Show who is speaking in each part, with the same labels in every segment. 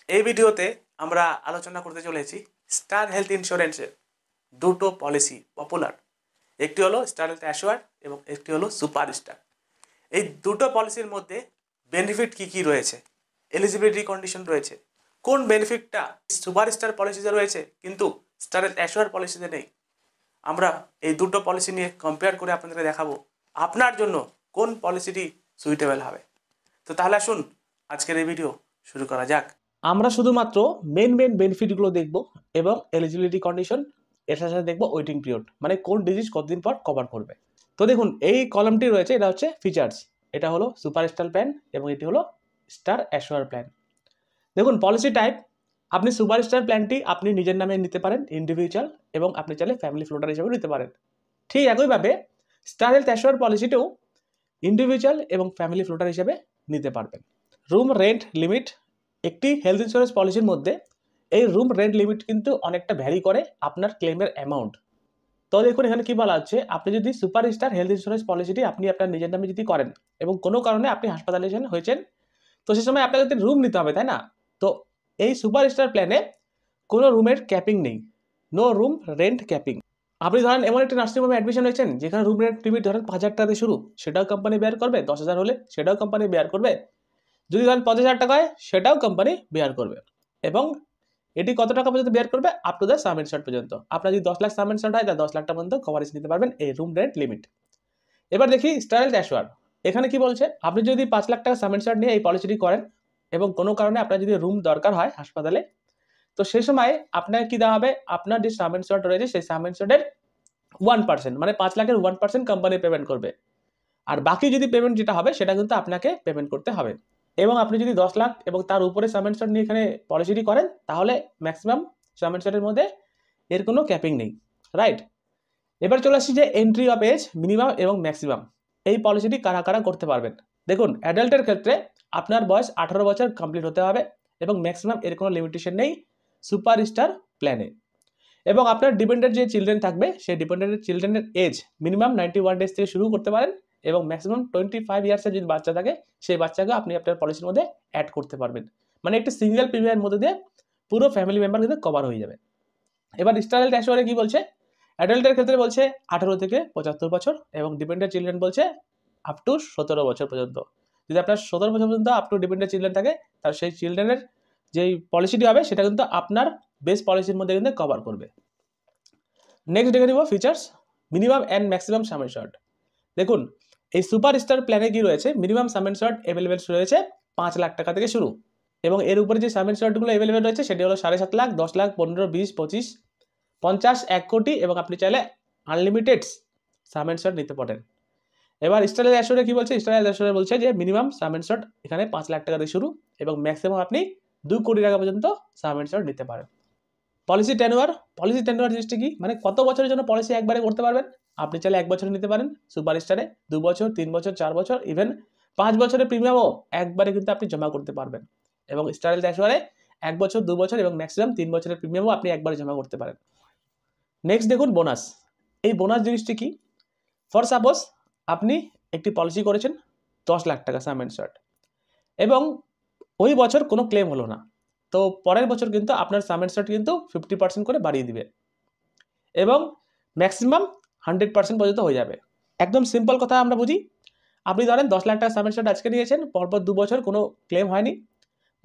Speaker 1: এই ভিডিওতে আমরা আলোচনা করতে চলেছি স্টার হেলথ ইন্স্যুরেন্সের দুটো পলিসি পপুলার। একটি হলো স্টার হেলথ অ্যাশোয়ার এবং একটি হলো সুপার স্টার। এই দুটো পলিসির মধ্যে বেনিফিট কী কী রয়েছে, এলিজিবিলিটি কন্ডিশন রয়েছে, কোন বেনিফিটটা সুপার স্টার পলিসিতে রয়েছে কিন্তু স্টার হেলথ অ্যাশোয়ার পলিসিতে নেই, আমরা এই দুটো পলিসি নিয়ে কম্পেয়ার করে আপনাদেরকে দেখাবো আপনার জন্য কোন পলিসিটি সুইটেবল হবে। তো তাহলে আসুন আজকের এই ভিডিও শুরু করা যাক। আমরা শুধুমাত্র মেন বেনিফিটগুলো দেখব এবং এলিজিবিলিটি কন্ডিশন, এর সাথে সাথে দেখবো ওয়েটিং পিরিয়ড, মানে কোন ডিজিজ কতদিন পর কভার করবে। তো দেখুন এই কলামটি রয়েছে, এটা হচ্ছে ফিচার্স, এটা হলো সুপার স্টার প্ল্যান এবং এটি হলো স্টার অ্যাশোয়ার প্ল্যান। দেখুন পলিসি টাইপ, আপনি সুপার স্টার প্ল্যানটি আপনি নিজের নামে নিতে পারেন ইন্ডিভিজুয়াল, এবং আপনি চাইলে ফ্যামিলি ফ্লোটার হিসেবে নিতে পারেন। ঠিক একইভাবে স্টার হেলথ অ্যাশোয়ার পলিসিটিও ইন্ডিভিজুয়াল এবং ফ্যামিলি ফ্লোটার হিসেবে নিতে পারবেন। রুম রেন্ট লিমিট, একটি হেলথ ইন্স্যুরেন্স পলিসির মধ্যে এই রুম রেন্ট লিমিট কিন্তু অনেকটা ভ্যারি করে আপনার ক্লেমের অ্যামাউন্ট। তো দেখুন এখানে কি বলা হচ্ছে, আপনি যদি সুপার স্টার হেলথ ইন্স্যুরেন্স পলিসিটি আপনি আপনার নিজের নামে যদি করেন এবং কোনো কারণে আপনি হাসপাতালে হয়েছেন, তো সে সময় আপনাকে রুম নিতে হবে, তাই না? তো এই সুপার স্টার প্ল্যানে কোনো রুমের ক্যাপিং নেই, নো রুম রেন্ট ক্যাপিং। আপনি ধরেন এমন একটা নার্সিংহোমে অ্যাডমিশন হয়েছেন যেখানে রুম রেন্ট লিমিট ধরেন 5,000 টাকা দিয়ে শুরু, সেটাও কোম্পানি বেয়ার করবে। 10,000 হলে সেটাও কোম্পানি বেয়ার করবে। যদি ধরেন 50,000 টাকা হয় সেটাও কোম্পানি বেয়ার করবে। এবং এটি কত টাকা পর্যন্ত বেয়ার করবে? Up to the some insert পর্যন্ত। আপনার যদি 10 লাখ সাম ইনসার্ট হয় তাহলে 10 লাখ টাকা পর্যন্ত কভারেজ নিতে পারবেন এই রুম রেন্ট লিমিট। এবার দেখি স্টার হেলথ অ্যাশোয়ার, এখানে কি বলছে, আপনি যদি 5 লাখ টাকা সাম ইনসার্ট নিয়ে এই পলিসিটি করেন এবং কোনো কারণে আপনার যদি রুম দরকার হয় হাসপাতালে, তো সেই সময় আপনাকে কি দেওয়া হবে, আপনার যে সাম ইনসার্ট রয়েছে সেই সাম ইনসার্টের 1%, মানে 5 লাখের 1% কোম্পানি পেমেন্ট করবে। আর বাকি যদি পেমেন্ট যেটা হবে সেটা কিন্তু আপনাকে পেমেন্ট করতে হবে। এবং আপনি যদি 10 লাখ এবং তার উপরে সাম ইনসার্ট নিয়ে এখানে পলিসিটি করেন তাহলে ম্যাক্সিমাম সাম ইনসার্টের মধ্যে এর কোনো ক্যাপিং নেই, রাইট? এবার চলে আসছি যে এন্ট্রি অফ এজ, মিনিমাম এবং ম্যাক্সিমাম এই পলিসিটি কারা কারা করতে পারবেন। দেখুন অ্যাডাল্টের ক্ষেত্রে আপনার বয়স 18 বছর কমপ্লিট হতে হবে এবং ম্যাক্সিমাম এর কোনো লিমিটেশন নেই সুপার স্টার প্ল্যানে। এবং আপনার ডিপেন্ডেন্ট যে চিলড্রেন থাকবে সেই ডিপেন্ডেন্ট চিলড্রেনের এজ মিনিমাম 91 ডেজ থেকে শুরু করতে পারেন এবং ম্যাক্সিমাম 25 ইয়ার্সের যদি বাচ্চা থাকে সেই বাচ্চাকে আপনি আপনার পলিসির মধ্যে অ্যাড করতে পারবেন। মানে একটি সিঙ্গেল প্রিমিয়ামের মধ্যে দিয়ে পুরো ফ্যামিলি মেম্বার কিন্তু কভার হয়ে যাবে। এবার স্টার হেলথ অ্যাশোয়ারে কি বলছে, অ্যাডাল্টের ক্ষেত্রে বলছে 18 থেকে 75 বছর এবং ডিপেন্ডেন্ট চিলড্রেন বলছে আপ টু 17 বছর পর্যন্ত। যদি আপনার 17 বছর পর্যন্ত আপ টু ডিপেন্ডেন্ট চিলড্রেন থাকে তাহলে সেই চিলড্রেনের যেই পলিসিটি হবে সেটা কিন্তু আপনার বেস পলিসির মধ্যে কিন্তু কভার করবে। নেক্সট দেখে নিব features, minimum and maximum some insert. দেখুন এই সুপার স্টার প্ল্যানে কি রয়েছে, মিনিমাম সাম ইনসার্ট অ্যাভেলেবেল রয়েছে 5 লাখ টাকা থেকে শুরু এবং এর উপরে যে সাম ইনসার্টগুলো অ্যাভেলেবেল রয়েছে সেটি হলো 7.5 লাখ, 10 লাখ, 15, 20, 25, 50, 1 কোটি এবং আপনি চাইলে আনলিমিটেড সাম ইনসার্ট নিতে পারেন। এবার স্টার হেলথ অ্যাশোরে কি বলছে, স্টার হেলথ অ্যাশোরে বলছে যে মিনিমাম সাম ইনসার্ট এখানে 5 লাখ টাকা থেকে শুরু এবং ম্যাক্সিমাম আপনি 2 কোটি টাকা পর্যন্ত সাম ইনসার্ট নিতে পারেন। পলিসি টেনুয়ার জিনিসটা কি, মানে কত বছরের জন্য পলিসি একবারে করতে পারবেন। আপনি চাইলে 1 বছরে নিতে পারেন সুপার স্টারে, 2 বছর, 3 বছর, 4 বছর, ইভেন 5 বছরের প্রিমিয়ামও একবারে কিন্তু আপনি জমা করতে পারবেন। এবং স্টার হেলথ অ্যাশোরে 1 বছর, 2 বছর এবং ম্যাক্সিমাম 3 বছরের প্রিমিয়ামও আপনি একবারে জমা করতে পারেন। নেক্সট দেখুন বোনাস, এই বোনাস জিনিসটি কি, ফর সাপোজ আপনি একটি পলিসি করেছেন 10 লাখ টাকা সাম ইনসার্ট এবং ওই বছর কোনো ক্লেম হলো না, তো পরের বছর কিন্তু আপনার সাম ইনসার্ট কিন্তু 50% করে বাড়িয়ে দিবে এবং ম্যাক্সিমাম 100% পর্যন্ত হয়ে যাবে। একদম সিম্পল কথা আমরা বুঝি, আপনি ধরেন 10 লাখ টাকা সাম ইনসার্ট আজকে নিয়েছেন, পরপর 2 বছর কোনো ক্লেম হয়নি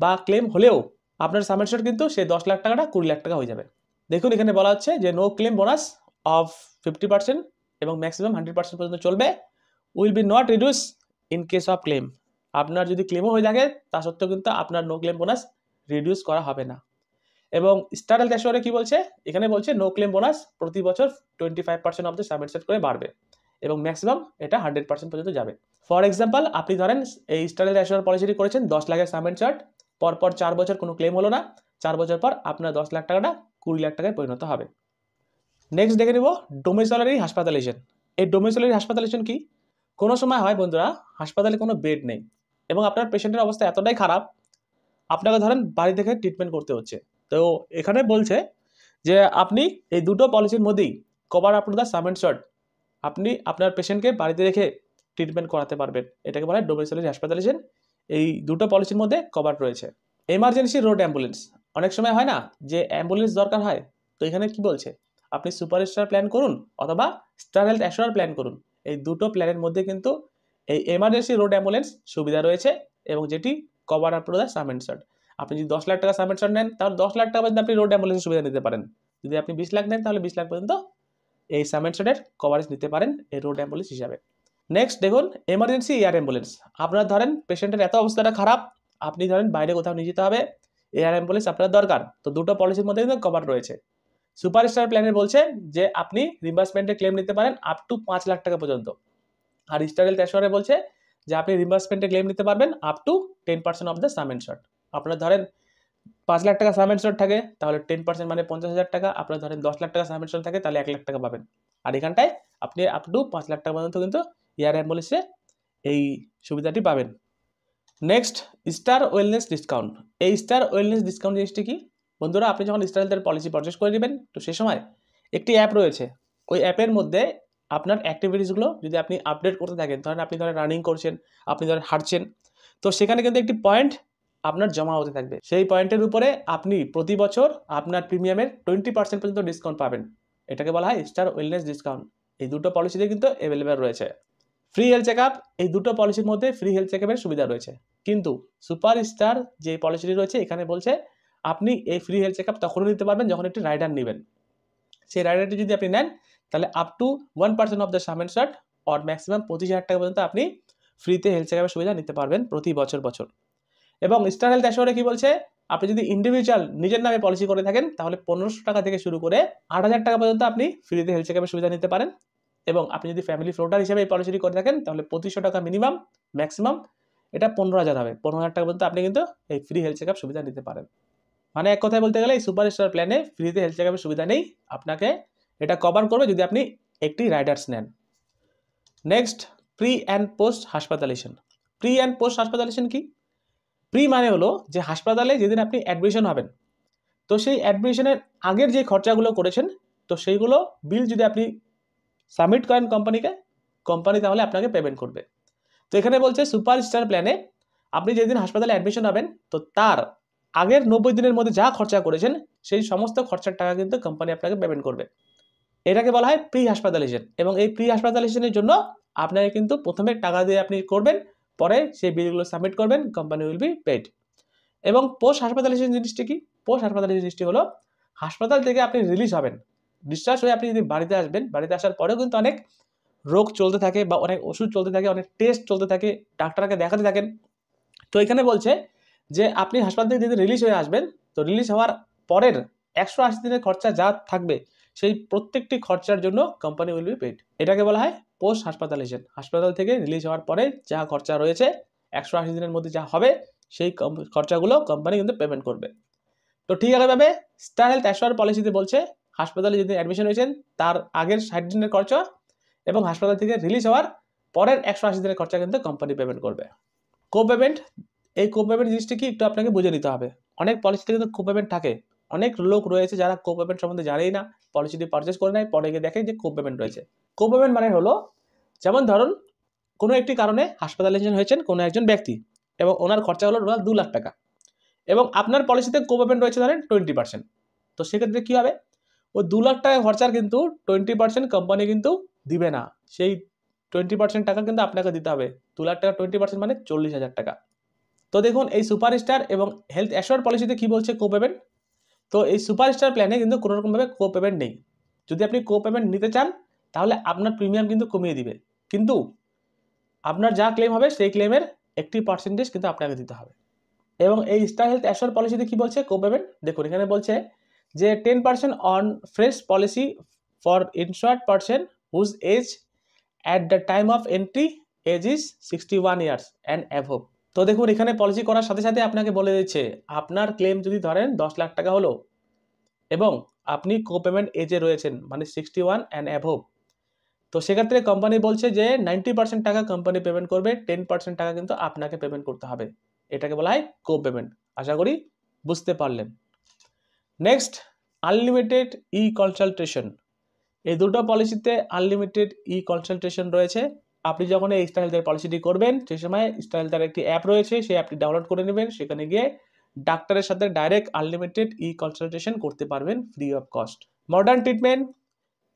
Speaker 1: বা ক্লেম হলেও আপনার সাম ইনসার্ট কিন্তু সেই 10 লাখ টাকাটা 20 লাখ টাকা হয়ে যাবে। দেখুন এখানে বলা হচ্ছে যে নো ক্লেম বোনাস অফ 50% এবং ম্যাক্সিমাম 100% পর্যন্ত চলবে, will be not reduce in case of clans. আপনার যদি ক্লেমও হয়ে থাকে তা সত্ত্বেও কিন্তু আপনার নো ক্লেম বোনাস রিডিউস করা হবে না। এবং স্টার হেলথ অ্যাশোরে কি বলছে, এখানে বলছে নো ক্লেম বোনাস প্রতি বছর 25% অফ দ্য সাম ইনসার্ট করে বাড়বে এবং ম্যাক্সিমাম এটা 100% পর্যন্ত যাবে। ফর এক্সাম্পল আপনি ধরেন এই স্টার হেলথ অ্যাশোর পলিসিটি করেছেন 10 লাখের সাম ইনসার্ট, পরপর 4 বছর কোনো ক্লেম হলো না, 4 বছর পর আপনার 10 লাখ টাকাটা 20 লাখ টাকায় পরিণত হবে। নেক্সট দেখে নিব ডোমিসাইলারি হাসপাতালাইজেশন। এই ডোমিসাইলারি হাসপাতালাইজেশন কি, কোনো সময় হয় বন্ধুরা হাসপাতালে কোনো বেড নেই এবং আপনার পেশেন্টের অবস্থা এতটাই খারাপ আপনাকে ধরেন বাড়ি থেকে ট্রিটমেন্ট করতে হচ্ছে, তো এখানে বলছে যে আপনি এই দুটো পলিসির মধ্যেই cover up to the some insert আপনি আপনার পেশেন্টকে বাড়িতে রেখে ট্রিটমেন্ট করাতে পারবেন, এটাকে বলা হয় ডোমিসাইলারি হাসপাতালাইজেশন। এই দুটো পলিসির মধ্যে কভার রয়েছে। এমার্জেন্সি রোড অ্যাম্বুলেন্স, অনেক সময় হয় না যে অ্যাম্বুলেন্স দরকার হয়, তো এখানে কি বলছে আপনি সুপারস্টার প্ল্যান করুন অথবা স্টার হেলথ অ্যাশোর প্ল্যান করুন, এই দুটো প্ল্যানের মধ্যে কিন্তু এই এমার্জেন্সি রোড অ্যাম্বুলেন্স সুবিধা রয়েছে এবং যেটি cover up to the sum ইনসার্ড। আপনি যদি 10 লাখ টাকা সাম ইনসার্ড নেন তাহলে 10 লাখ টাকা পর্যন্ত আপনি রোড অ্যাম্বুলেন্সের সুবিধা নিতে পারেন। যদি আপনি 20 লাখ নেন তাহলে 20 লাখ পর্যন্ত এই সাম ইনসার্ডের কভারেজ নিতে পারেন এই রোড অ্যাম্বুলেন্স হিসাবে। নেক্সট দেখুন এমার্জেন্সি এয়ার অ্যাম্বুলেন্স। আপনার ধরেন পেশেন্টের এত অবস্থাটা খারাপ, আপনি ধরেন বাইরে কোথাও নিয়ে যেতে হবে, এয়ার অ্যাম্বুলেন্স আপনার দরকার, তো দুটো পলিসির মধ্যে কিন্তু কভার রয়েছে। সুপারস্টার প্ল্যানে বলছে যে আপনি রিম্বার্সমেন্টের ক্লেম নিতে পারেন আপ টু 5 লাখ টাকা পর্যন্ত, আর স্টার হেলথ অ্যাশোরে বলছে যে আপনি রিম্বার্সমেন্টের ক্লেম নিতে পারবেন up to 10% of the sum ইনসার্ড। আপনার ধরেন 5 লাখ টাকা সাম ইনসার্ড থাকে তাহলে 10% মানে 50,000 টাকা, আপনার ধরেন 10 লাখ টাকা সাম ইনসার্ড থাকে তাহলে 1 লাখ টাকা পাবেন। আর এখানটায় আপনি আপ টু 5 লাখ টাকা পর্যন্ত কিন্তু এয়ার অ্যাম্বুলেন্সে এই সুবিধাটি পাবেন। Next star wellness discount. এই স্টার ওয়েলনেস ডিসকাউন্ট জিনিসটি কি বন্ধুরা, আপনি যখন স্টার হেলথের পলিসি পারচেস করে নেবেন তো সে সময় একটি অ্যাপ রয়েছে, ওই অ্যাপের মধ্যে আপনার অ্যাক্টিভিটিসগুলো যদি আপনি আপডেট করতে থাকেন, ধরেন আপনি রানিং করছেন, আপনি হাঁটছেন, তো সেখানে কিন্তু একটি পয়েন্ট আপনার জমা হতে থাকবে, সেই পয়েন্টের উপরে আপনি প্রতি বছর আপনার প্রিমিয়ামের 20% পর্যন্ত ডিসকাউন্ট পাবেন। এটাকে বলা হয় স্টার ওয়েলনেস ডিসকাউন্ট। এই দুটো পলিসিতে কিন্তু অ্যাভেলেবেল রয়েছে। ফ্রি হেলথ চেক আপ, এই দুটো পলিসির মধ্যে ফ্রি হেলথ চেক আপের সুবিধা রয়েছে, কিন্তু সুপার স্টার যে পলিসিটি রয়েছে এখানে বলছে আপনি এই ফ্রি হেলথ চেক আপ তখনও নিতে পারবেন যখন একটি রাইডার নেবেন। সেই রাইডারটি যদি আপনি নেন তাহলে up to 1% of the sum insured or maximum 25,000 টাকা পর্যন্ত আপনি ফ্রিতে হেলথ চেক আপের সুবিধা নিতে পারবেন প্রতি বছর। এবং স্টার হেলথ অ্যাশোরে কি বলছে, আপনি যদি ইন্ডিভিজুয়াল নিজের নামে পলিসি করে থাকেন তাহলে 1500 টাকা থেকে শুরু করে 8,000 টাকা পর্যন্ত আপনি ফ্রিতে হেলথ চেক আপের সুবিধা নিতে পারেন। এবং আপনি যদি ফ্যামিলি ফ্লোটার হিসেবে এই পলিসিটি করে থাকেন তাহলে 2500 টাকা মিনিমাম, ম্যাক্সিমাম এটা 15,000 হবে, 15,000 টাকা পর্যন্ত আপনি কিন্তু এই ফ্রি হেলথ চেক আপ সুবিধা নিতে পারেন। মানে এক কথায় বলতে গেলে এই সুপার স্টার প্ল্যানে ফ্রিতে হেলথ চেক আপের সুবিধা নেই, আপনাকে এটা কভার করবে যদি আপনি একটি রাইডার্স নেন। Next pre and post hospitalisation. Pre and post hospitalisation কি? প্রি মানে হলো যে হাসপাতালে যেদিন আপনি অ্যাডমিশন হবেন তো সেই অ্যাডমিশনের আগের যে খরচাগুলো করেছেন তো সেইগুলো বিল যদি আপনি সাবমিট করেন কোম্পানিকে, কোম্পানি তাহলে আপনাকে পেমেন্ট করবে। তো এখানে বলছে সুপার স্টার প্ল্যানে আপনি যেদিন হাসপাতালে অ্যাডমিশন হবেন তো তার আগের 90 দিনের মধ্যে যা খরচা করেছেন সেই সমস্ত খরচার টাকা কিন্তু কোম্পানি আপনাকে পেমেন্ট করবে। এটাকে বলা হয় প্রি হাসপাতালাইজেশন। এবং এই প্রি হাসপাতালাইজেশনের জন্য আপনাকে কিন্তু প্রথমে টাকা দিয়ে আপনি করবেন, পরে সেই বিলগুলো সাবমিট করবেন, কোম্পানি উইল বি পেড। এবং পোস্ট হাসপাতালাইজেশন জিনিসটি কি? পোস্ট হাসপাতালাইজেশন জিনিসটি হলো হাসপাতাল থেকে আপনি রিলিজ হবেন, ডিসচার্জ হয়ে আপনি যদি বাড়িতে আসবেন, বাড়িতে আসার পরেও কিন্তু অনেক রোগ চলতে থাকে বা অনেক ওষুধ চলতে থাকে, অনেক টেস্ট চলতে থাকে, ডাক্তারকে দেখাতে থাকেন। তো এখানে বলছে যে আপনি হাসপাতাল থেকে যদি রিলিজ হয়ে আসবেন তো রিলিজ হওয়ার পরের 180 দিনের খরচা যা থাকবে সেই প্রত্যেকটি খরচার জন্য কোম্পানি উইল বি পেড। এটাকে বলা হয় পোস্ট হাসপাতালাইজেশন। হাসপাতাল থেকে রিলিজ হওয়ার পরে যা খরচা রয়েছে 180 দিনের মধ্যে যা হবে সেই খরচাগুলো কোম্পানি কিন্তু পেমেন্ট করবে। তো ঠিক একইভাবে স্টার হেলথ অ্যাশোর পলিসিতে বলছে হাসপাতালে যদি অ্যাডমিশন হয়েছেন তার আগের 60 দিনের খরচা এবং হাসপাতাল থেকে রিলিজ হওয়ার পরের 180 দিনের খরচা কিন্তু কোম্পানি পেমেন্ট করবে। কো পেমেন্ট, এই কো পেমেন্ট জিনিসটি কি একটু আপনাকে বুঝে নিতে হবে। অনেক পলিসিতে কিন্তু কো পেমেন্ট থাকে, অনেক লোক রয়েছে যারা কো পেমেন্ট সম্বন্ধে জানেই না, পলিসিটি পারচেস করে নেয়, পরে গিয়ে দেখে যে কো পেমেন্ট রয়েছে। কো পেমেন্ট মানে হলো যেমন ধরুন কোনো একটি কারণে হাসপাতালাইজেশন হয়েছেন কোনো একজন ব্যক্তি এবং ওনার খরচা হলো 2 লাখ টাকা এবং আপনার পলিসিতে কো পেমেন্ট রয়েছে ধরেন 20%। তো সেক্ষেত্রে কী হবে, ওই 2 লাখ টাকা খরচার কিন্তু 20% কোম্পানি কিন্তু দিবে না, সেই 20% টাকা কিন্তু আপনাকে দিতে হবে। 2 লাখ টাকা 20% মানে 40,000 টাকা। তো দেখুন এই সুপারস্টার এবং হেলথ অ্যাশোর পলিসিতে কী বলছে কো পেমেন্ট, তো এই সুপারস্টার প্ল্যানে কিন্তু কোনো রকমভাবে কো পেমেন্ট নেই। যদি আপনি কো পেমেন্ট নিতে চান তাহলে আপনার প্রিমিয়াম কিন্তু কমিয়ে দিবে, কিন্তু আপনার যা ক্লেম হবে সেই ক্লেমের একটি পার্সেন্টেজ কিন্তু আপনাকে দিতে হবে। এবং এই স্টার হেলথ অ্যাশোর পলিসিতে কী বলছে কো পেমেন্ট, দেখুন এখানে বলছে যে 10% on fresh policy for insured person whose age at the time of entry age is 61 years and above. তো দেখুন এখানে পলিসি করার সাথে সাথে আপনাকে বলে দিচ্ছে আপনার ক্লেম যদি ধরেন 10 লাখ টাকা হলো এবং আপনি কো পেমেন্ট এজে রয়েছেন মানে 61 অ্যান্ড অ্যাভোভ, তো সেক্ষেত্রে কোম্পানি বলছে যে 90% টাকা কোম্পানি পেমেন্ট করবে, 10% টাকা কিন্তু আপনাকে পেমেন্ট করতে হবে। এটাকে বলা হয় কো পেমেন্ট। আশা করি বুঝতে পারলেন। নেক্সট আনলিমিটেড ই কনসালটেশন। এই দুটো পলিসিতে আনলিমিটেড ই কনসালটেশন রয়েছে। আপনি যখন এই স্টার হেলথের পলিসিটি করবেন সেই সময় স্টার হেলথের একটি অ্যাপ রয়েছে, সেই অ্যাপটি ডাউনলোড করে নেবেন, সেখানে গিয়ে ডাক্তারের সাথে ডাইরেক্ট আনলিমিটেড কনসালটেশন করতে পারবেন free of cost. Modern treatment,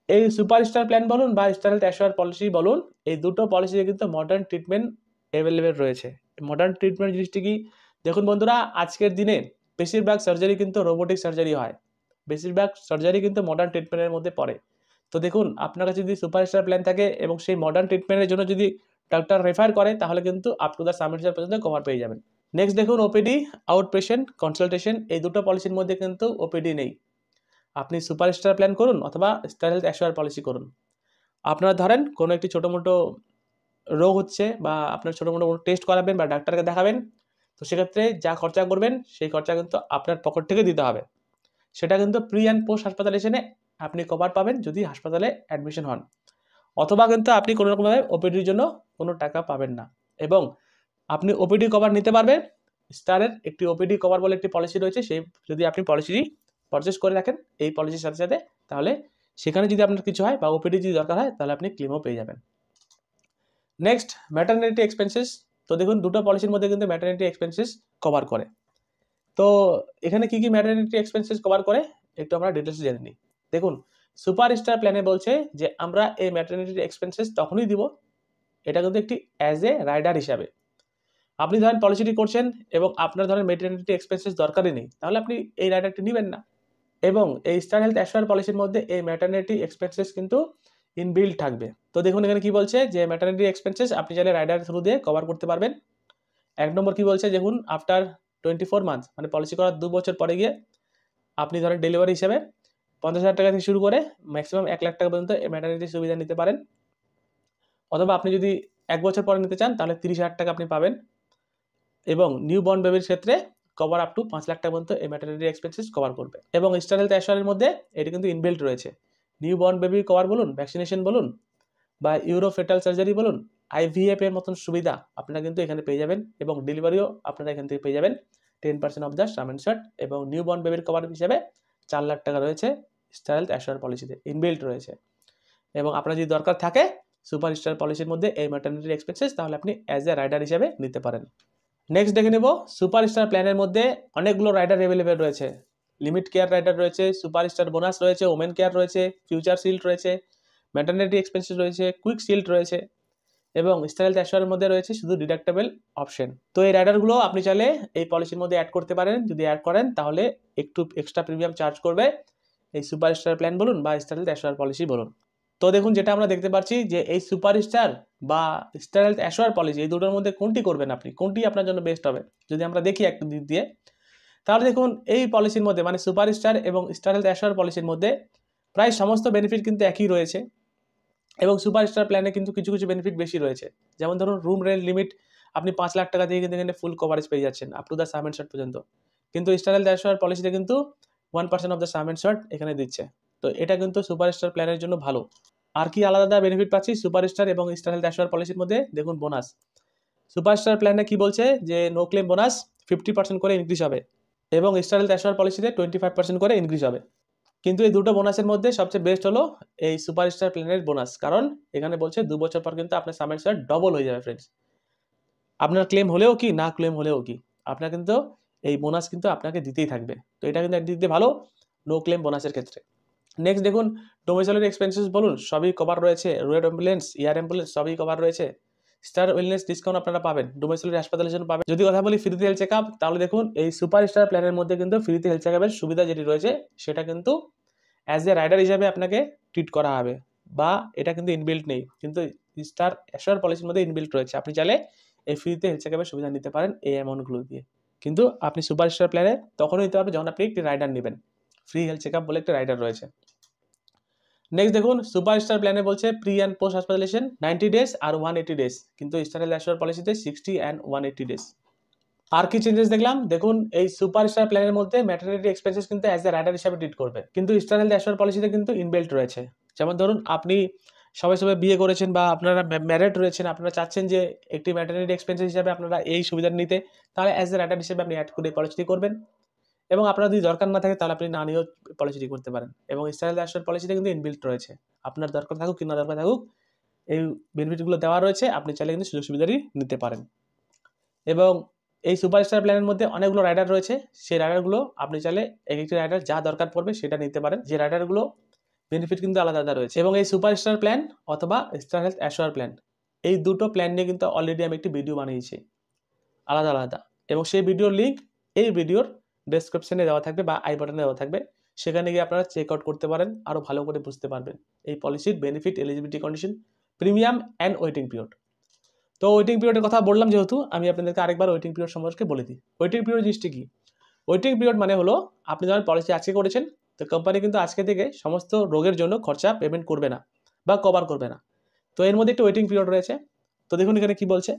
Speaker 1: এই সুপারস্টার প্ল্যান বলুন বা স্টার হেলথ অ্যাশিওর পলিসি বলুন, এই দুটো পলিসিতে কিন্তু মডার্ন ট্রিটমেন্ট অ্যাভেলেবেল রয়েছে। মডার্ন ট্রিটমেন্ট জিনিসটি কি, দেখুন বন্ধুরা, আজকের দিনে বেশিরভাগ সার্জারি কিন্তু রোবোটিক সার্জারি হয়, বেশিরভাগ সার্জারি কিন্তু মডার্ন ট্রিটমেন্টের মধ্যে পড়ে। তো দেখুন, আপনার কাছে যদি সুপারস্টার প্ল্যান থাকে এবং সেই মডার্ন ট্রিটমেন্টের জন্য যদি ডাক্তার রেফার করে, তাহলে কিন্তু আপ টু দ্য সাবমিশন পর্যন্ত কভার পেয়ে যাবেন। নেক্সট দেখুন, ওপিডি, আউট পেশেন্ট কনসালটেশন, এই দুটো পলিসির মধ্যে কিন্তু ওপিডি নেই। আপনি সুপারস্টার প্ল্যান করুন অথবা স্টার হেলথ অ্যাশিওর পলিসি করুন, আপনারা ধরেন কোনো একটি ছোটো মোটো রোগ হচ্ছে বা আপনার ছোটো মোটো টেস্ট করাবেন বা ডাক্তারকে দেখাবেন, তো সেক্ষেত্রে যা খরচা করবেন সেই খরচা কিন্তু আপনার পকেট থেকে দিতে হবে। সেটা কিন্তু প্রি অ্যান্ড পোস্ট হাসপাতালেশনে আপনি কভার পাবেন যদি হাসপাতালে অ্যাডমিশন হন, অথবা কিন্তু আপনি কোনো রকমভাবে ওপিডির জন্য কোনো টাকা পাবেন না। এবং আপনি ওপিডি কভার নিতে পারবেন, স্টারের একটি ওপিডি কভার বলে একটি পলিসি রয়েছে, সেই যদি আপনি পলিসি পারচেস করে রাখেন এই পলিসির সাথে সাথে, তাহলে সেখানে যদি আপনার কিছু হয় বা ওপিডি যদি দরকার হয়, তাহলে আপনি ক্লেমও পেয়ে যাবেন। Next, maternity expenses. তো দেখুন, দুটো পলিসির মধ্যে কিন্তু ম্যাটারনিটি এক্সপেন্সেস কভার করে। তো এখানে কি কি ম্যাটারনিটি এক্সপেন্সেস কভার করে একটু আমরা ডিটেলস জেনে নিই। দেখুন, সুপারস্টার প্ল্যানে বলছে যে আমরা এই ম্যাটারনিটি এক্সপেন্সেস তখনই দিব, এটা কিন্তু একটি অ্যাজ এ রাইডার হিসাবে। আপনি ধরেন পলিসিটি করছেন এবং আপনার ধরেন ম্যাটারনিটি এক্সপেন্সেস দরকারই নেই, তাহলে আপনি এই রাইডারটি নেবেন না। এবং এই স্টার হেলথ অ্যাশিওর পলিসির মধ্যে এই ম্যাটারনিটি এক্সপেন্সেস কিন্তু ইনবিল্ড থাকবে। তো দেখুন এখানে কি বলছে, যে ম্যাটারনিটি এক্সপেন্সেস আপনি চাইলে রাইডার থ্রু দিয়ে কভার করতে পারবেন। এক নম্বর কি বলছে, দেখুন, আফটার 24 মান্থ, মানে পলিসি করার 2 বছর পরে গিয়ে আপনি ধরেন ডেলিভারি হিসেবে 50,000 টাকা থেকে শুরু করে ম্যাক্সিমাম 1 লাখ টাকা পর্যন্ত এই ম্যাটারনিটি সুবিধা নিতে পারেন। অথবা আপনি যদি 1 বছর পরে নিতে চান, তাহলে 30,000 টাকা আপনি পাবেন। এবং নিউ বর্ন বেবির ক্ষেত্রে কভার আপ টু 5 লাখ টাকা পর্যন্ত এই ম্যাটারনিটি এক্সপেন্সেস কভার করবে। এবং স্টার হেলথ অ্যাশিওরের মধ্যে এটি কিন্তু ইনবিল্ট রয়েছে। নিউ বর্ন বেবি কভার বলুন, ভ্যাকসিনেশন বলুন, বা ইউরোফেটাল সার্জারি বলুন, আইভিএফ এর মতন সুবিধা আপনারা কিন্তু এখানে পেয়ে যাবেন। এবং ডেলিভারিও আপনারা এখান থেকে পেয়ে যাবেন 10% অফ দ্য সাম ইনসার্ট। এবং নিউ বর্ন বেবির কভার হিসেবে 4 লাখ টাকা রয়েছে স্টার হেলথ অ্যাশিওর পলিসিতে ইনবিল্ট রয়েছে। এবং আপনার যদি দরকার থাকে সুপারস্টার পলিসির মধ্যে এই ম্যাটারনিটি এক্সপেন্সেস, তাহলে আপনি অ্যাজ এ রাইডার হিসেবে নিতে পারেন। নেক্সট দেখে নেব, সুপারস্টার প্ল্যানের মধ্যে অনেকগুলো রাইডার অ্যাভেলেবেল রয়েছে। লিমিট কেয়ার রাইডার রয়েছে, সুপারস্টার বোনাস রয়েছে, ওমেন কেয়ার রয়েছে, ফিউচার শিল্ড রয়েছে, ম্যাটারনিটি এক্সপেন্সেস রয়েছে, কুইক শিল্ড রয়েছে, এবং স্টার হেলথ অ্যাশিওরের মধ্যে রয়েছে শুধু ডিডাক্টেবল অপশন। তো এই রাইডারগুলো আপনি চাইলে এই পলিসির মধ্যে অ্যাড করতে পারেন। যদি অ্যাড করেন তাহলে একটু এক্সট্রা প্রিমিয়াম চার্জ করবে এই সুপারস্টার প্ল্যান বলুন বা স্টার হেলথ অ্যাশিওর পলিসি বলুন। তো দেখুন, যেটা আমরা দেখতে পাচ্ছি যে এই সুপারস্টার বা স্টার হেলথ অ্যাশিওর পলিসি, এই দুটোর মধ্যে কোনটি করবেন আপনি, কোনটি আপনার জন্য বেস্ট হবে যদি আমরা দেখি একটা দিক দিয়ে, তাহলে দেখুন এই পলিসির মধ্যে মানে সুপারস্টার এবং স্টার হেলথ অ্যাশিওর পলিসির মধ্যে প্রায় সমস্ত বেনিফিট কিন্তু একই রয়েছে। এবং সুপারস্টার প্ল্যানে কিন্তু কিছু কিছু বেনিফিট বেশি রয়েছে। যেমন ধরুন, রুম রেন্ট লিমিট আপনি 5 লাখ টাকা দিয়ে কিন্তু এখানে ফুল কভারেজ পেয়ে যাচ্ছেন up to the sum insured পর্যন্ত। কিন্তু স্টার হেলথ অ্যাশিওর পলিসিতে কিন্তু 1% of the sum insured এখানে দিচ্ছে। তো এটা কিন্তু সুপারস্টার প্ল্যানের জন্য ভালো। আর কি আলাদা বেনিফিট পাচ্ছি সুপারস্টার এবং স্টার হেলথ অ্যাশিওর পলিসির মধ্যে, দেখুন বোনাস। সুপারস্টার প্ল্যানে কি বলছে যে নো ক্লেম বোনাস 50% করে ইনক্রিজ হবে এবং স্টার হেলথ অ্যাশিওর পলিসিতে 25% করে ইনক্রিজ হবে। কিন্তু এই দুটো বোনাসের মধ্যে সবচেয়ে বেস্ট হলো এই সুপারস্টার প্ল্যানের বোনাস, কারণ এখানে বলছে 2 বছর পর কিন্তু আপনার সাম এন্ড শর্ট ডবল হয়ে যাবে ফ্রেন্ডস। আপনার ক্লেম হলেও কি না ক্লেম হলেও কি, আপনার কিন্তু এই বোনাস কিন্তু আপনাকে দিতেই থাকবে। তো এটা কিন্তু একদিক দিয়ে ভালো নো ক্লেম বোনাসের ক্ষেত্রে। নেক্সট দেখুন, ডোমিসাইলারি এক্সপেন্সেস বলুন সবই কভার রয়েছে, রোড অ্যাম্বুলেন্স, এয়ার অ্যাম্বুলেন্স সবই কভার রয়েছে। স্টার ওয়েলনেস ডিসকাউন্ট আপনারা পাবেন, ডোমিসাইলারি হাসপাতালের জন্য পাবেন। যদি কথা বলি ফ্রিতে হেলথ চেকআপ, তাহলে দেখুন এই সুপারস্টার প্ল্যানের মধ্যে কিন্তু ফ্রিতে হেলথ চেকআপের সুবিধা যেটি রয়েছে সেটা কিন্তু অ্যাজ এ রাইডার হিসাবে আপনাকে ট্রিট করা হবে, বা এটা কিন্তু ইনবিল্ট নেই, কিন্তু স্টার অ্যাশিওর পলিসির মধ্যে ইনবিল্ট রয়েছে। আপনি চাইলে এই ফ্রিতে হেলথ চেকআপের সুবিধা নিতে পারেন এই অ্যামাউন্টগুলো দিয়ে। কিন্তু আপনি সুপারস্টার প্ল্যানে তখনই নিতে পারবেন যখন আপনি একটি রাইডার নেবেন, ফ্রি হেলথ চেকআপ বলে একটা রাইডার রয়েছে। নেক্সট দেখুন, সুপারস্টার প্ল্যানে বলছে pre and post hospitalisation 90 days আর 180 ডেজ, কিন্তু স্টার হেলথ অ্যাশিওর পলিসিতে 60 অ্যান্ড 180 ডেজ। আর কি চেঞ্জেস দেখলাম, দেখুন এই সুপারস্টার প্ল্যানের মধ্যে ম্যাটারনিটি এক্সপেন্সেস কিন্তু অ্যাজ এ রাইডার হিসাবে ট্রিট করবে, কিন্তু স্টার হেলথ অ্যাশিওর পলিসিতে কিন্তু ইনবিল্ট রয়েছে। যেমন ধরুন, আপনি সবাই সবাই বিয়ে করেছেন বা আপনারা ম্যারিড রয়েছেন, আপনারা চাচ্ছেন যে একটি ম্যাটারনিটি এক্সপেন্সেস হিসাবে আপনারা এই সুবিধা নিতে, তাহলে অ্যাজ এ রাইডার হিসেবে আপনি অ্যাড করে পলিসিটি করবেন। এবং আপনার যদি দরকার না থাকে তাহলে আপনি না নিয়েও পলিসিটি করতে পারেন। এবং স্টার হেলথ অ্যাশিওর পলিসিতে কিন্তু ইনবিল্ট রয়েছে, আপনার দরকার থাকুক কি না দরকার থাকুক এই বেনিফিটগুলো দেওয়া রয়েছে, আপনি চাইলে কিন্তু সুযোগ সুবিধাটি নিতে পারেন। এবং এই সুপারস্টার প্ল্যানের মধ্যে অনেকগুলো রাইডার রয়েছে, সেই রাইডারগুলো আপনি চাইলে এক একটি রাইডার যা দরকার পড়বে সেটা নিতে পারেন, যে রাইডারগুলো বেনিফিট কিন্তু আলাদা আলাদা রয়েছে। এবং এই সুপারস্টার প্ল্যান অথবা স্টার হেলথ অ্যাশোর প্ল্যান, এই দুটো প্ল্যান নিয়ে কিন্তু অলরেডি আমি একটি ভিডিও বানিয়েছি আলাদা আলাদা, এবং সেই ভিডিওর লিঙ্ক এই ভিডিওর ডেসক্রিপশনে দেওয়া থাকবে বা আই বাটনে দেওয়া থাকবে, সেখানে গিয়ে আপনারা চেক আউট করতে পারেন, আরও ভালো করে বুঝতে পারবেন এই পলিসির benefit, eligibility condition, premium and waiting period. তো ওয়েটিং পিরিয়ডের কথা বললাম যেহেতু, আমি আপনাদেরকে আরেকবার ওয়েটিং পিরিয়ড সম্পর্কে বলে দিই। ওয়েটিং পিরিয়ড জিনিসটি কি? ওয়েটিং পিরিয়ড মানে হলো আপনি যখন পলিসি আজকে করেছেন, তো কোম্পানি কিন্তু আজকে থেকে সমস্ত রোগের জন্য খরচা পেমেন্ট করবে না বা কভার করবে না। তো এর মধ্যে একটা ওয়েটিং পিরিয়ড রয়েছে। তো দেখুন এখানে কি বলছে,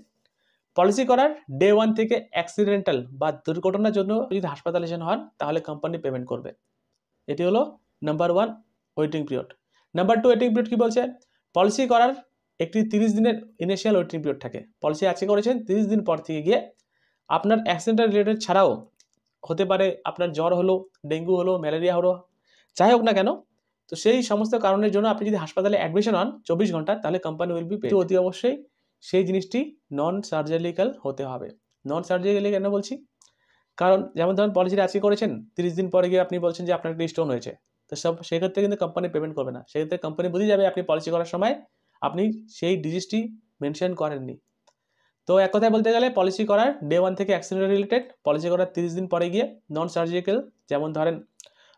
Speaker 1: পলিসি করার ডে 1 থেকে অ্যাক্সিডেন্টাল বা দুর্ঘটনার জন্য যদি হাসপাতালাইজেশন হন তাহলে কোম্পানি পেমেন্ট করবে। এটি হলো number 1 waiting period. Number 2 waiting period কি বলছে, পলিসি করার একটি 30 দিনের ইনিশিয়াল ওয়েটিং পিরিয়ড থাকে। পলিসি আজকে করেছেন, 30 দিন পর থেকে গিয়ে আপনার অ্যাক্সিডেন্টাল রিলেটেড ছাড়াও হতে পারে আপনার জ্বর হলো, ডেঙ্গু হলো, ম্যালেরিয়া হলো, যাই হোক না কেন, তো সেই সমস্ত কারণের জন্য আপনি যদি হাসপাতালে অ্যাডমিশন হন 24 ঘন্টা, তাহলে কোম্পানি উইল বি পেড। অতি অবশ্যই সেই জিনিসটি নন সার্জারিক্যাল হতে হবে। নন সার্জারিক্যালি কেন বলছি, কারণ যেমন ধরুন পলিসিটা আজকে করেছেন, 30 দিন পরে গিয়ে আপনি বলছেন যে আপনার একটা স্টোন হয়েছে, তো সেক্ষেত্রে কিন্তু কোম্পানি পেমেন্ট করবে না। সেক্ষেত্রে কোম্পানি বুঝে যাবে আপনি পলিসি করার সময় আপনি সেই ডিজিজটি মেনশন করেননি। তো এক কথায় বলতে গেলে পলিসি করার ডে 1 থেকে অ্যাক্সিডেন্ট রিলেটেড, পলিসি করার 30 দিন পরে গিয়ে নন সার্জিক্যাল, যেমন ধরেন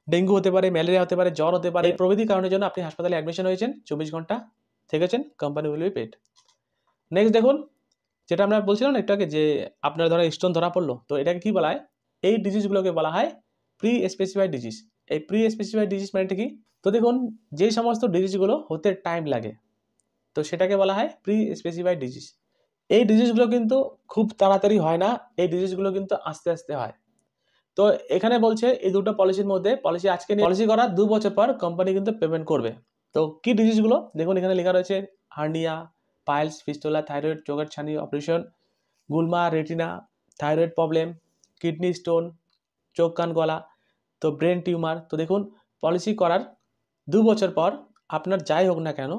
Speaker 1: ডেঙ্গু হতে পারে, ম্যালেরিয়া হতে পারে, জ্বর হতে পারে, এই প্রভৃতি কারণের জন্য আপনি হাসপাতালে অ্যাডমিশন হয়েছেন, 24 ঘন্টা থেকেছেন, company will be paid. Next দেখুন, যেটা আমরা বলছিলাম না একটু আগে যে আপনার ধরো স্টোন ধরা পড়লো, তো এটাকে কি বলা হয়, এই ডিজিজগুলোকে বলা হয় প্রি স্পেসিফাইড ডিজিজ। এই প্রি স্পেসিফাইড ডিজিজ মানে কি, তো দেখুন যেই সমস্ত ডিজিজগুলো হতে টাইম লাগে, তো সেটাকে বলা হয় প্রি স্পেসিফাইড ডিজিজ। এই ডিজিজগুলো কিন্তু খুব তাড়াতাড়ি হয় না, এই ডিজিজগুলো কিন্তু আস্তে আস্তে হয়। তো এখানে বলছে এই দুটো পলিসির মধ্যে, পলিসি আজকে পলিসি করার 2 বছর পর কোম্পানি কিন্তু পেমেন্ট করবে। তো কি ডিজিজগুলো দেখুন, এখানে লেখা রয়েছে হার্নিয়া, পাইলস, ফিস্টুলা, থাইরয়েড, চোখের ছানি অপারেশন, গুলমা, retina, thyroid problem, kidney stone, চোখ কান গলা, তো ব্রেন টিউমার। তো দেখুন পলিসি করার 2 বছর পর আপনার যাই হোক না কেন,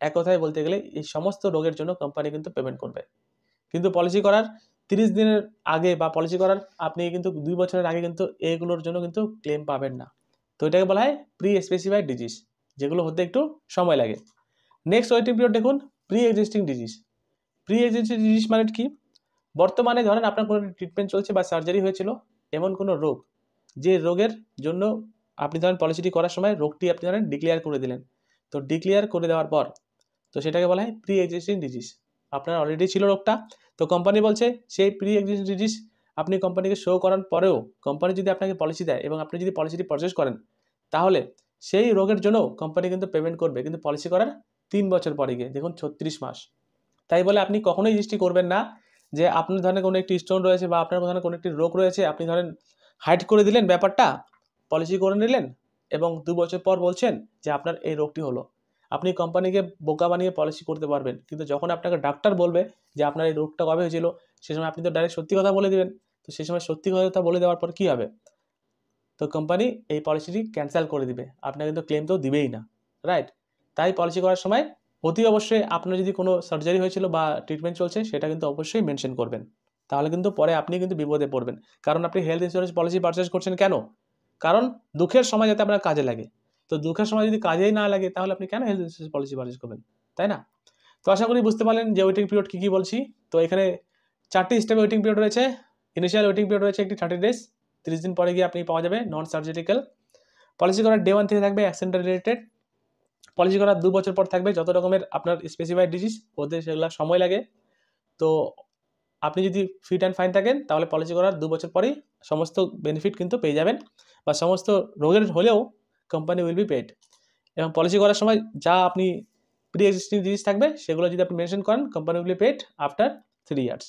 Speaker 1: এক কথায় বলতে গেলে এই সমস্ত রোগের জন্য কোম্পানি কিন্তু পেমেন্ট করবে। কিন্তু পলিসি করার 30 দিনের আগে বা পলিসি করার আপনি কিন্তু 2 বছরের আগে কিন্তু এইগুলোর জন্য কিন্তু ক্লেম পাবেন না। তো এটাকে বলা হয় প্রি স্পেসিফাইড ডিজিজ, যেগুলো হতে একটু সময় লাগে। নেক্সট ওয়েটিং পিরিয়ড দেখুন, pre existing disease. Pre existing disease মানে কি, বর্তমানে ধরেন আপনার কোনো ট্রিটমেন্ট চলছে বা সার্জারি হয়েছিল, এমন কোনো রোগ যে রোগের জন্য আপনি ধরেন পলিসিটি করার সময় রোগটি আপনি ধরেন ডিক্লেয়ার করে দিলেন, তো ডিক্লেয়ার করে দেওয়ার পর তো সেটাকে বলা হয় প্রি এক্সিস্টিং ডিজিজ। আপনার অলরেডি ছিল রোগটা, তো কোম্পানি বলছে সেই প্রি এক্সিস্টিং ডিজিজ আপনি কোম্পানিকে শো করার পরেও কোম্পানি যদি আপনাকে পলিসি দেয় এবং আপনি যদি পলিসিটি পারচেস করেন, তাহলে সেই রোগের জন্য কোম্পানি কিন্তু পেমেন্ট করবে, কিন্তু পলিসি করার 3 বছর পরে গিয়ে, দেখুন 36 মাস। তাই বলে আপনি কখনোই জিনিসটি করবেন না যে আপনার ধরেন কোনো একটি স্টোন রয়েছে বা আপনার ধরেন কোনো একটি রোগ রয়েছে, আপনি ধরেন হাইড করে দিলেন ব্যাপারটা, পলিসি করে নিলেন এবং 2 বছর পর বলছেন যে আপনার এই রোগটি হলো। আপনি কোম্পানিকে বোকা বানিয়ে পলিসি করতে পারবেন, কিন্তু যখন আপনাকে ডাক্তার বলবে যে আপনার এই রোগটা কবে হয়েছিল, সে সময় আপনি তো ডাইরেক্ট সত্যি কথা বলে দেবেন। তো সেই সময় সত্যি কথা বলে দেওয়ার পর কী হবে, তো কোম্পানি এই পলিসিটি ক্যান্সেল করে দিবে, আপনাকে কিন্তু ক্লেম তো দিবেই না, রাইট। তাই পলিসি করার সময় অতি অবশ্যই আপনার যদি কোনো সার্জারি হয়েছিল বা ট্রিটমেন্ট চলছে সেটা কিন্তু অবশ্যই মেনশন করবেন, তাহলে কিন্তু পরে আপনি কিন্তু বিপদে পড়বেন। কারণ আপনি হেলথ ইন্স্যুরেন্স পলিসি পারচেস করছেন কেন, কারণ দুঃখের সময় যাতে আপনার কাজে লাগে। তো দুঃখের সময় যদি কাজেই না লাগে তাহলে আপনি কেন হেলথ ইন্স্যুরেন্স পলিসি পারচেস করবেন, তাই না? তো আশা করি বুঝতে পারলেন যে ওয়েটিং পিরিয়ড কী কী বলছি। তো এখানে 4টি স্টেপে ওয়েটিং পিরিয়ড রয়েছে। ইনিশিয়াল ওয়েটিং পিরিয়ড রয়েছে একটি 30 ডেজ, 30 দিন পরে গিয়ে আপনি পাওয়া যাবে নন সার্জিক্যাল। পলিসি করার ডে 1 থেকে থাকবে অ্যাক্সিডেন্ট রিলেটেড। পলিসি করার 2 বছর পর থাকবে যত রকমের আপনার স্পেসিফাইড ডিজিজ, ওদের সেগুলো সময় লাগে। তো আপনি যদি ফিট অ্যান্ড ফাইন থাকেন তাহলে পলিসি করার 2 বছর পরেই সমস্ত বেনিফিট কিন্তু পেয়ে যাবেন, বা সমস্ত রোগের হলেও কোম্পানি উইল বি পেড। এবং পলিসি করার সময় যা আপনি প্রি এক্সিস্টিং ডিজিজ থাকবে সেগুলো যদি আপনি মেনশন করেন, company will be paid after 3 years.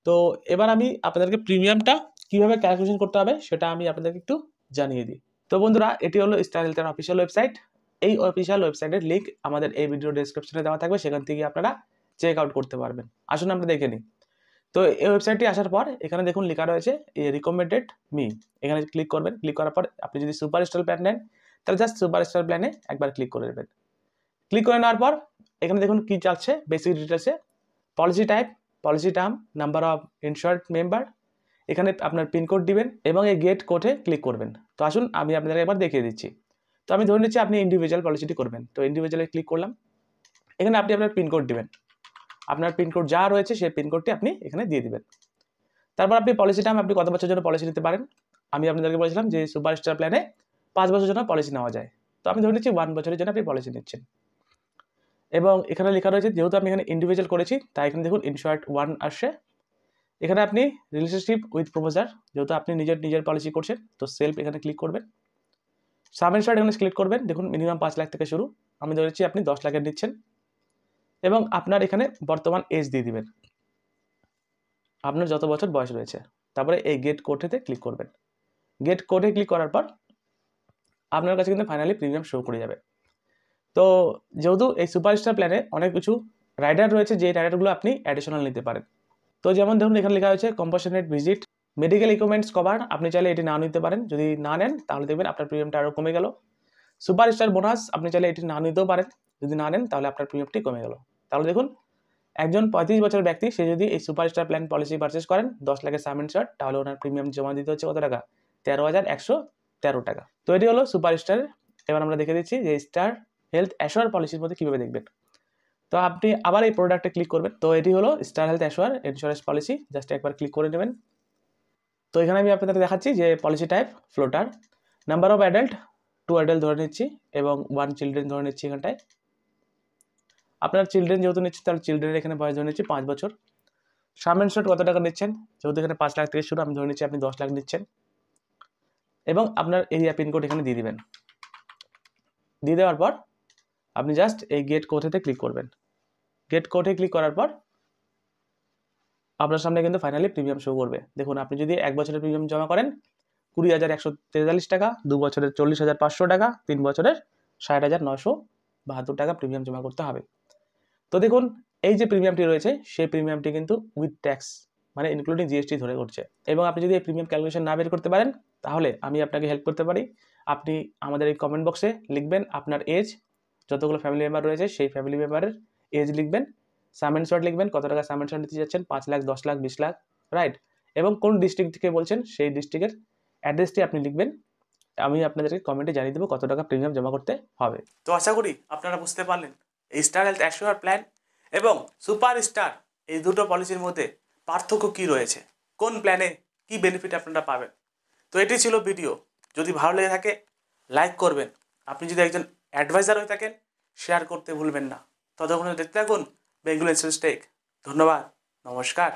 Speaker 1: তো এবার আমি আপনাদেরকে প্রিমিয়ামটা কীভাবে ক্যালকুলেশন করতে হবে সেটা আমি আপনাদেরকে একটু জানিয়ে দিই। তো বন্ধুরা, এটি হলো স্টার হেলথের অফিসিয়াল ওয়েবসাইট। এই অফিসিয়াল ওয়েবসাইটের লিঙ্ক আমাদের এই ভিডিও ডেসক্রিপশনে দেওয়া থাকবে, সেখান থেকে আপনারা চেক আউট করতে পারবেন। আসুন আমরা দেখে নিই। তো এই ওয়েবসাইটটি আসার পর এখানে দেখুন লেখা রয়েছে রিকমেন্ডেড মি, এখানে ক্লিক করবেন। ক্লিক করার পর আপনি যদি সুপার স্টার প্ল্যান নেন তাহলে জাস্ট সুপার স্টার প্ল্যানে একবার ক্লিক করে দেবেন। ক্লিক করে নেওয়ার পর এখানে দেখুন কী চাচ্ছে বেসিক ডিটেলসে, policy type, policy term, number of insured member, এখানে আপনার পিনকোড দিবেন এবং এই গেট কোডে ক্লিক করবেন। তো আসুন আমি আপনাদের একবার দেখিয়ে দিচ্ছি। তো আমি ধরে নিচ্ছি আপনি ইন্ডিভিজুয়াল পলিসিটি করবেন। তো ইন্ডিভিজুয়ালে ক্লিক করলাম। এখানে আপনি আপনার পিনকোড দিবেন। আপনার পিনকোড যা রয়েছে সেই পিনকোডটি আপনি এখানে দিয়ে দিবেন। তারপর আপনি পলিসিটা আপনি কত বছরের জন্য পলিসি নিতে পারেন। আমি আপনাদেরকে বলেছিলাম যে সুপারস্টার প্ল্যানে 5 বছরের জন্য পলিসি নেওয়া যায়। তো আমি ধরে নিচ্ছি 1 বছরের জন্য আপনি পলিসি নিচ্ছেন। এবং এখানে লেখা রয়েছে, যেহেতু আমি এখানে ইন্ডিভিজুয়াল করেছি তাই এখানে দেখুন ইনশর্ট 1 আসছে। এখানে আপনি রিলেশনশিপ উইথ প্রপোজার, যেহেতু আপনি নিজের পলিসি করছেন তো সেলফ এখানে ক্লিক করবেন। সাম ইনশর্ট এখানে ক্লিক করবেন। দেখুন মিনিমাম 5 লাখ থেকে শুরু, আমি ধরেছি আপনি 10 লাখের নিচ্ছেন এবং আপনার এখানে বর্তমান এজ দিয়ে দিবেন, আপনার যত বছর বয়স রয়েছে। তারপরে এই গেট কোডেতে ক্লিক করবেন। গেট কোডে ক্লিক করার পর আপনার কাছে কিন্তু ফাইনালি প্রিমিয়াম শো করে যাবে। তো যেহেতু এই সুপারস্টার প্ল্যানে অনেক কিছু রাইডার রয়েছে, যে রাইডারগুলো আপনি অ্যাডিশনাল নিতে পারেন। তো যেমন ধরুন এখানে লেখা হয়েছে কম্পাশনেট ভিজিট, মেডিকেল ইকুইপমেন্টস কভার, আপনি চাইলে এটি না নিতে পারেন। যদি না নেন তাহলে দেখবেন আপনার প্রিমিয়ামটা আরও কমে গেল। সুপারস্টার বোনাস, আপনি চাইলে এটি না নিতেও পারেন। যদি না নেন তাহলে আপনার প্রিমিয়ামটি কমে গেল। তাহলে দেখুন একজন 35 বছরের ব্যক্তি সে যদি এই সুপারস্টার প্ল্যান পলিসি পারচেস করেন 10 লাখের সাম ইনশর্ট, তাহলে ওনার প্রিমিয়াম জমা দিতে হচ্ছে কত টাকা? 13,113 টাকা। তো এটি হলো সুপারস্টারের। এবার আমরা দেখে দিচ্ছি যে স্টার হেলথ অ্যাশোর পলিসির মধ্যে কীভাবে দেখবেন। তো আপনি আবার এই প্রোডাক্টে ক্লিক করবেন। তো এটি হলো star health assure insurance policy, just একবার ক্লিক করে নেবেন। তো এখানে আমি আপনাদের দেখাচ্ছি যে policy type floater, number of adult 2 adult ধরে নিচ্ছি এবং 1 চিলড্রেন ধরে নিচ্ছি। এখানটায় আপনার চিলড্রেন যেহেতু নিচ্ছে তাহলে চিলড্রেনের এখানে বয়স ধরে নিচ্ছি 5 বছর। সাম ইনশর্ট কত টাকা নিচ্ছেন, যেহেতু এখানে 5 লাখ থেকে শুরু, আমি ধরে নিচ্ছি আপনি 10 লাখ নিচ্ছেন এবং আপনার এরিয়া পিনকোড এখানে দিয়ে দিবেন। দিয়ে দেওয়ার পর আপনি জাস্ট এই গেট কোডেতে ক্লিক করবেন। গেট কোডে ক্লিক করার পর আপনার সামনে কিন্তু ফাইনালি প্রিমিয়াম শো করবে। দেখুন আপনি যদি 1 বছরের প্রিমিয়াম জমা করেন 20,143 টাকা, 2 বছরের 40,500 টাকা, 3 বছরের 60,972 টাকা প্রিমিয়াম জমা করতে হবে। তো দেখুন এই যে প্রিমিয়ামটি রয়েছে সেই প্রিমিয়ামটি কিন্তু উইথ ট্যাক্স মানে ইনক্লুডিং জিএসটি ধরে করছে। এবং আপনি যদি এই প্রিমিয়াম ক্যালকুলেশন না বের করতে পারেন তাহলে আমি আপনাকে হেল্প করতে পারি। আপনি আমাদের এই কমেন্ট বক্সে লিখবেন আপনার এজ, যতগুলো ফ্যামিলি মেম্বার রয়েছে সেই ফ্যামিলি মেম্বারের এজ লিখবেন, সাম ইনশর্ট লিখবেন, কত টাকা সাম ইনশর্ট দিতে যাচ্ছেন, 5 লাখ, 10 লাখ, 20 লাখ, রাইট, এবং কোন ডিস্ট্রিক্ট থেকে বলছেন সেই ডিস্ট্রিক্টের অ্যাড্রেসটি আপনি লিখবেন। আমি আপনাদেরকে কমেন্টে জানিয়ে দেবো কত টাকা প্রিমিয়াম জমা করতে হবে। তো আশা করি আপনারা বুঝতে পারলেন এই স্টার হেলথ অ্যাশোর প্ল্যান এবং সুপার স্টার এই দুটো পলিসির মধ্যে পার্থক্য কী রয়েছে, কোন প্ল্যানে কী বেনিফিট আপনারা পাবেন। তো এটি ছিল ভিডিও। যদি ভালো লেগে থাকে লাইক করবেন, আপনি যদি একজন অ্যাডভাইজার হয়ে থাকেন শেয়ার করতে ভুলবেন না। ততক্ষণ দেখতে থাকুন বেঙ্গল ইন্স্যুরেন্স টেক। ধন্যবাদ, নমস্কার।